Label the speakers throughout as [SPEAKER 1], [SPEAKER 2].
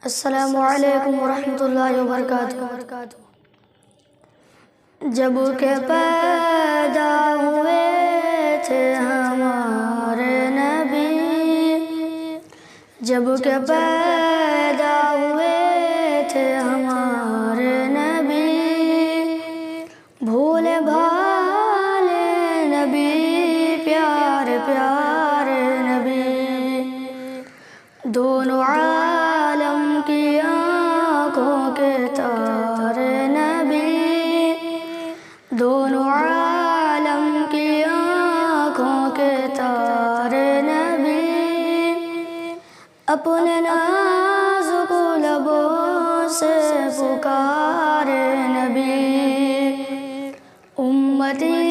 [SPEAKER 1] السلام علیکم ورحمۃ اللہ وبرکاتہ۔ جب کہ پیدا ہوئے تھے ہمارے نبی، جب کہ پیدا ہوئے تھے ہمارے نبی، بھولے بھالے نبی، پیارے پیارے نبی، دونوں عالم کی آنکھوں کے تارے نبی، دونوں عالم کی آنکھوں کے تارے نبی، اپنے نازک لبوں سے پکارے نبی، امتی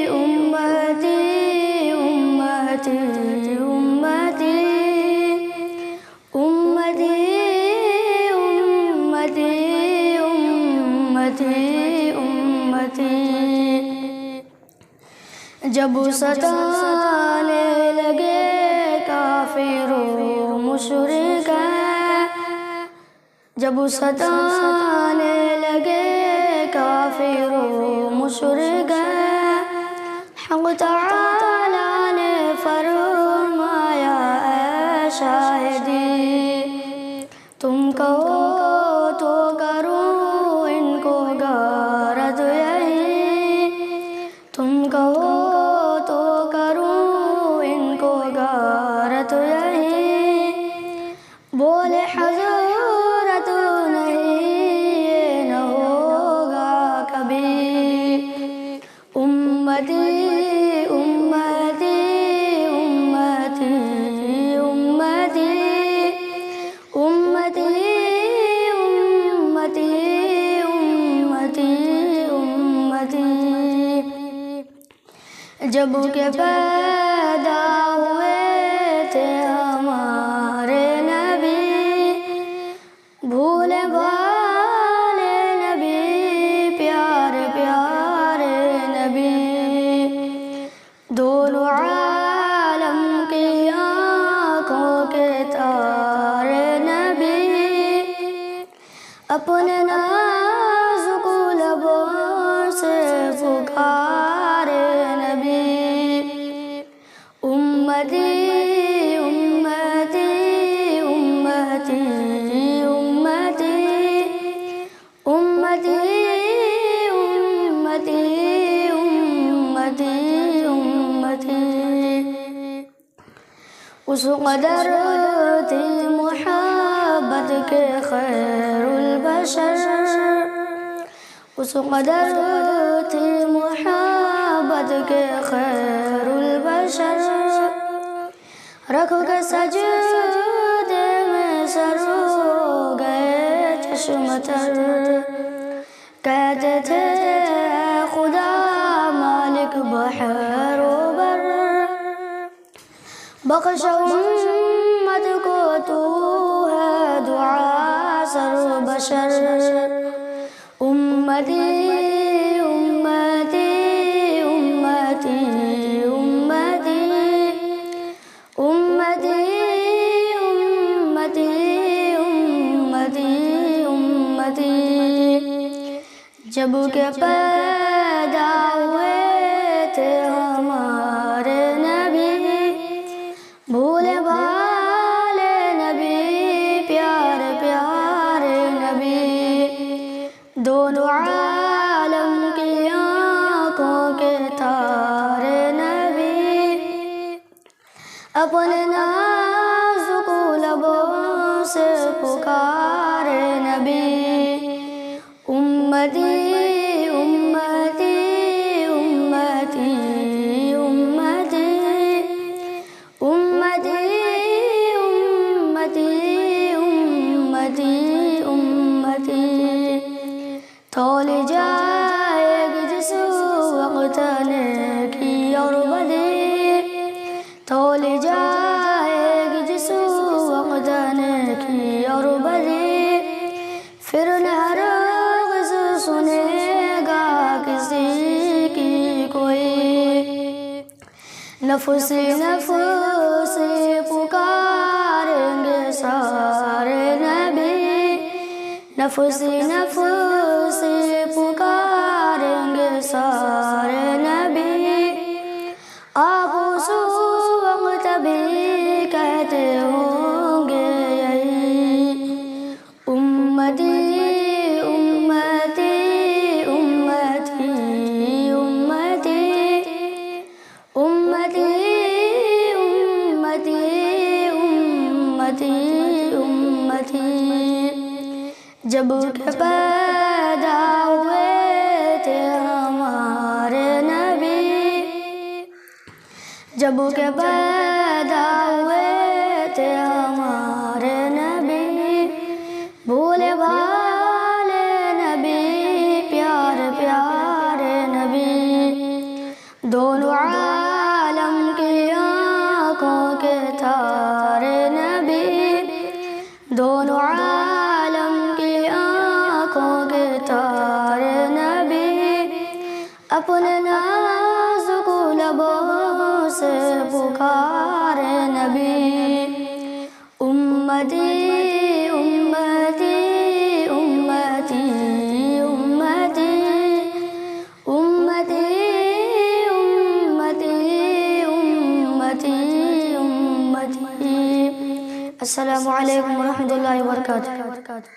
[SPEAKER 1] امتی امتی امتی امتی امتی امتی امتی۔ جب ستانے لگے کافر و مشرک، جب ستانے لگے کافر و مشرک، حق تعالیٰ نے فرمایا اے شاہدی، تم کہو تو کروں ان کو غارت یہی، تم کہو تو کروں ان کو غارت یہی، بولے حضرت نہیں یہ نہ ہوگا کبھی، امتی امتی امتی امتی امتی امتی امتی امتی۔ جب کہ پیدا ہوئے تھے ہمارے نبی، بھولے بھالے نبی، پیارے پیارے نبی، دونوں عالم کی آنکھوں کے تارے نبی، اپنے نازک لبوں سے پکارے نبی، امتی امتی امتی امتی امتی امتی امتی امتی۔ اس قدر تھی محبت کے خیر البشر، اس قدر تھی محبت کے خیر البشر، رکھ کے سجدے میں سر ہو گئے چشم تر، کہتے تھے اے خدا مالک بحر و بر، بخش امت کو تو ہے دعا سر بشر، امتی امتی امتی امتی امتی امتی امتی امتی۔ جب کہ پیدا ہوئے تھے ہمارے نبی، بھولے بھالے نبی، پیارے پیارے نبی، دونوں عالم کی آنکھوں کے تارے نبی، اپنے نازک لبوں سے پکارے نبی، امتی امتی امتی امتی امتی امتی امتی امتی۔ تھول جائے گی جس وقت نیکی اور بدی، تھول جائے گی جس وقت نیکی اور بدی، پھر نہ ہرگز سنے گا کسی کی کوئی، نفسی نفسی پکاریں گے سارے نبی، نفسی نفسی پکاریں گے سارے نبی، آپ اس وقت بھی کہتے ہوں گے یہی، امتی امتی امتی امتی امتی امتی امتی امتی۔ جب کہ پیدا ہوئے تھے ہمارے نبی، جب کہ پیدا ہوئے تھے ہمارے نبی، بھولے بھالے نبی، پیارے پیارے نبی، دونوں عالم کی آنکھوں کے تارے نبی، دونوں عالم کی آنکھوں کے تارے نبی، اپنے نازک لبوں سے پکارے نبی، امتی امتی امتی امتی امتی امتی امتی امتی۔ السلام علیکم ورحمۃ اللہ وبرکاتہ۔